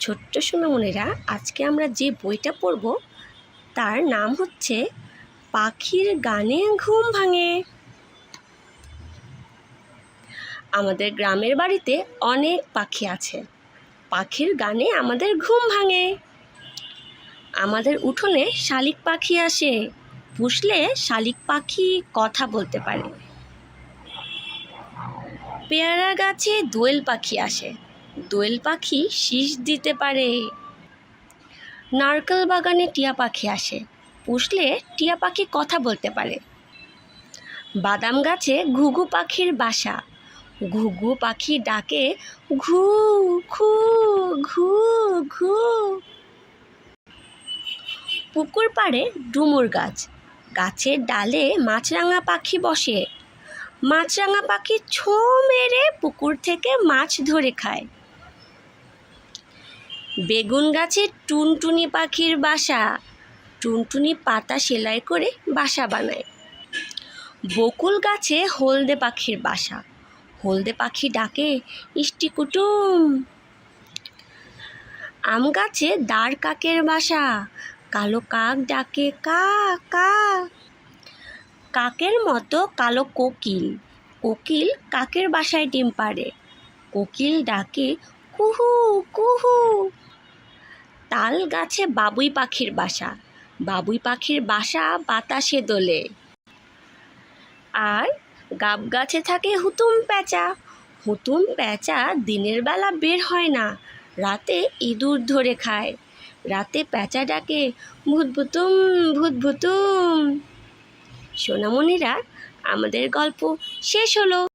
ছোট্ট সোনামণিরা, আজকে আমরা যে বইটা পড়ব তার নাম হচ্ছে পাখির গানে ঘুম ভাঙে। আমাদের গ্রামের বাড়িতে অনেক পাখি আছে। পাখির গানে আমাদের ঘুম ভাঙে। আমাদের উঠোনে শালিক পাখি আসে। পুষলে শালিক পাখি কথা বলতে পারে। পেয়ারা গাছে দোয়েল পাখি আসে। দোয়েল পাখি শীষ দিতে পারে। নারকেল বাগানে টিয়া পাখি আসে। পুষলে টিয়া পাখি কথা বলতে পারে। বাদাম গাছে ঘুঘু পাখির বাসা। ঘুঘু পাখি ডাকে ঘু ঘু ঘু ঘু। পুকুর পাড়ে ডুমুর গাছ। গাছের ডালে মাছরাঙা পাখি বসে। মাছরাঙা পাখি ছোঁ মেরে পুকুর থেকে মাছ ধরে খায়। বেগুন গাছে টুনটুনি পাখির বাসা। টুনটুনি পাতা সেলাই করে বাসা বানায়। বকুল গাছে হলদে পাখির বাসা। হলদে পাখি ডাকে ইষ্টি কুটুম। আম গাছে দাঁড় কাকের বাসা। কালো কাক ডাকে কা কা। কাকের মতো কালো কোকিল। কোকিল কাকের বাসায় ডিম পাড়ে। কোকিল ডাকে কুহু কুহু। তাল গাছে বাবুই পাখির বাসা। বাবুই পাখির বাসা বাতাসে দোলে। আর গাব গাছে থাকে হুতুম প্যাঁচা। হুতুম প্যাঁচা দিনের বেলা বের হয় না, রাতে ইঁদুর ধরে খায়। রাতে প্যাঁচা ডাকে ভূত ভুতুম ভূত ভুতুম। সোনামণিরা, আমাদের গল্প শেষ হলো।